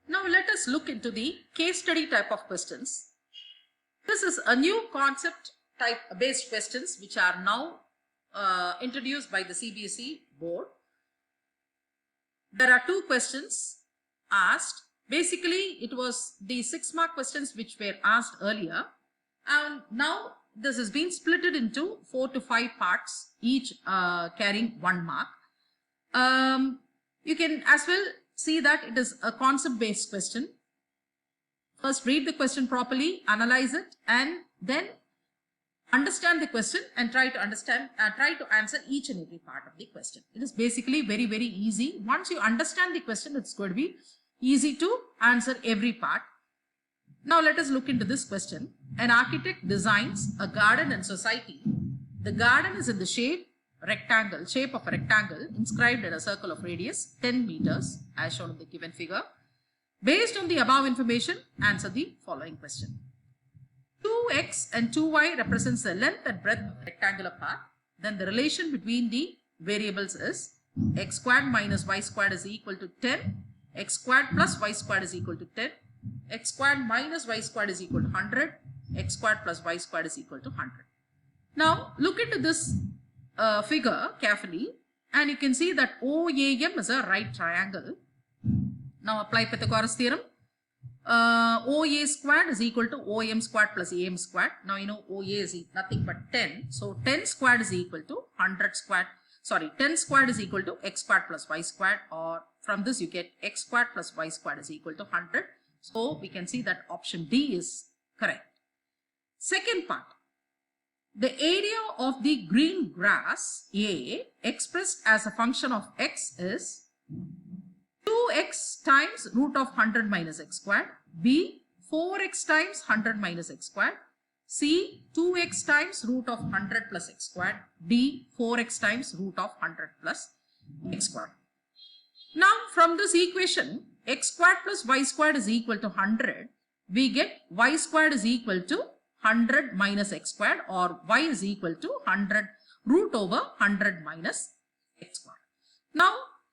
Now let us look into the case study type of questions. This is a new concept type based questions which are now introduced by the CBSE board. There are two questions asked. Basically, it was the 6-mark questions which were asked earlier, and now this has been split into 4 to 5 parts, each carrying 1 mark. You can as well see that it is a concept based question. First read the question properly, analyze it, and then understand the question and try to answer each and every part of the question. It is basically very, very easy. Once you understand the question, it's going to be easy to answer every part. Now let us look into this question. An architect designs a garden and society. The garden is in the shape of a rectangle inscribed in a circle of radius 10 meters as shown in the given figure. Based on the above information, answer the following question. 2x and 2y represents the length and breadth of the rectangular path. Then the relation between the variables is x squared minus y squared is equal to 10, x squared plus y squared is equal to 10, x squared minus y squared is equal to 100, x squared plus y squared is equal to 100. Now look into this figure carefully and you can see that OAM is a right triangle. Now apply Pythagoras theorem. OA squared is equal to OM squared plus AM squared. Now you know OA is nothing but 10. So 10 squared is equal to 100 squared. Sorry, 10 squared is equal to x squared plus y squared, or from this you get x squared plus y squared is equal to 100. So we can see that option D is correct. Second part. The area of the green grass A expressed as a function of x is 2x times root of 100 minus x squared, B 4x times 100 minus x squared, C 2x times root of 100 plus x squared, D 4x times root of 100 plus x squared. Now from this equation x squared plus y squared is equal to 100, we get y squared is equal to 100 minus x squared, or y is equal to 100 root over 100 minus x squared. Now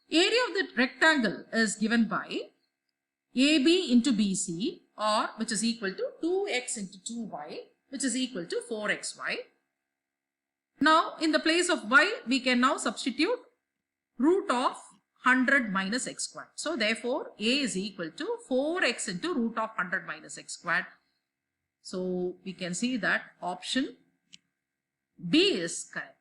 area of the rectangle is given by AB into BC, or which is equal to 2x into 2y, which is equal to 4xy. Now in the place of y we can now substitute root of 100 minus x squared. So therefore A is equal to 4x into root of 100 minus x squared. So we can see that option B is correct.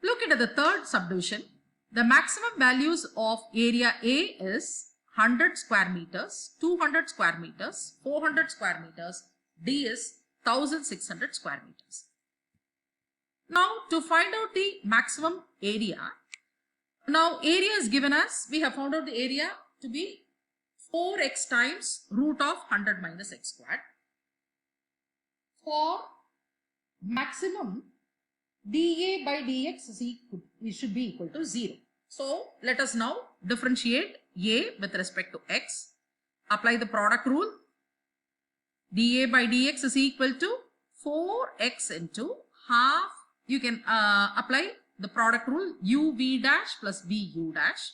Look at the third subdivision. The maximum values of area A is 100 square meters, 200 square meters, 400 square meters, D is 1600 square meters. Now to find out the maximum area, now area is given as, we have found out the area to be 4x times root of 100 minus x squared. For maximum, dA by dx is equal, it should be equal to 0. So let us now differentiate A with respect to x. Apply the product rule. dA by dx is equal to 4x into half. You can apply the product rule uv dash plus vu dash.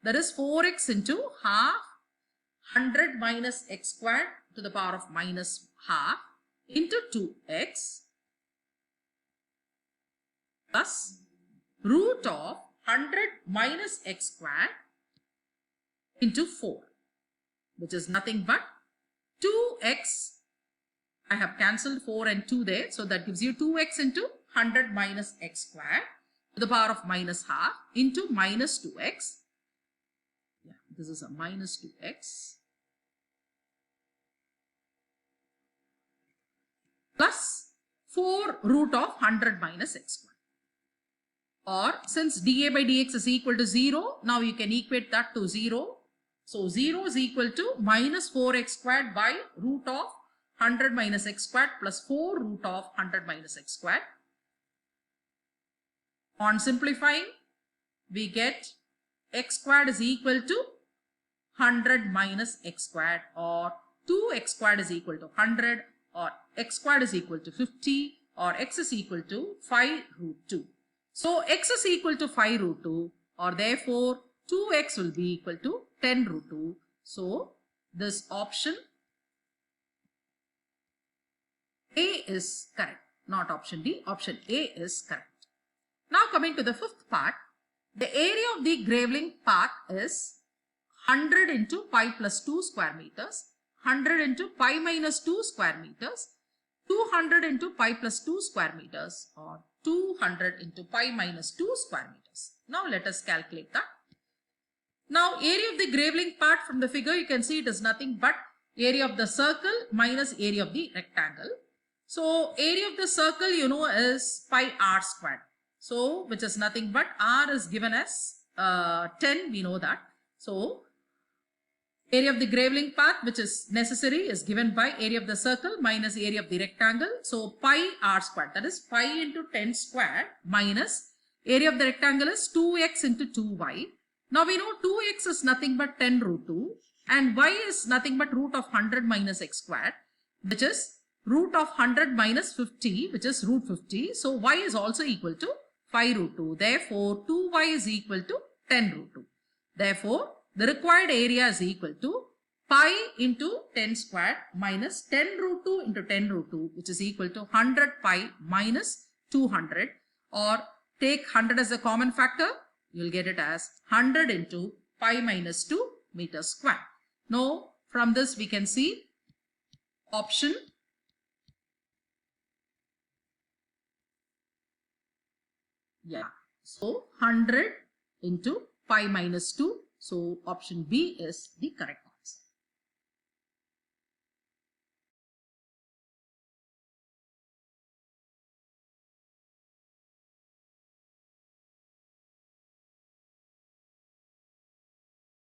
That is 4x into half 100 minus x squared to the power of minus half into 2x plus root of 100 minus x squared into 4, which is nothing but 2x. I have cancelled 4 and 2 there, so that gives you 2x into 100 minus x squared to the power of minus half into minus 2x. Yeah, this is a minus 2x plus 4 root of 100 minus x squared. Or since dA by dx is equal to 0, now you can equate that to 0. So 0 is equal to minus 4x squared by root of 100 minus x squared plus 4 root of 100 minus x squared. On simplifying, we get x squared is equal to 100 minus x squared, or 2x squared is equal to 100, or x squared is equal to 50, or x is equal to 5 root 2. So x is equal to 5 root 2, or therefore 2x will be equal to 10 root 2. So this option A is correct, not option D. Option A is correct. Now coming to the fifth part, the area of the graveling path is 100 into pi plus 2 square meters, 100 into pi minus 2 square meters, 200 into pi plus 2 square meters, or 200 into pi minus 2 square meters. Now let us calculate that. Now area of the graveling part, from the figure you can see it is nothing but area of the circle minus area of the rectangle. So area of the circle is pi r squared. So which is nothing but r is given as 10, we know that. So area of the graveling path which is necessary is given by area of the circle minus area of the rectangle. So pi r squared, that is pi into 10 squared minus area of the rectangle is 2x into 2y. Now we know 2x is nothing but 10 root 2 and y is nothing but root of 100 minus x squared, which is root of 100 minus 50, which is root 50. So y is also equal to 5 root 2. Therefore 2y is equal to 10 root 2. Therefore the required area is equal to pi into 10 squared minus 10 root 2 into 10 root 2, which is equal to 100 pi minus 200, or take 100 as a common factor, you will get it as 100 into pi minus 2 meters square. Now from this we can see option so 100 into pi minus 2. So option B is the correct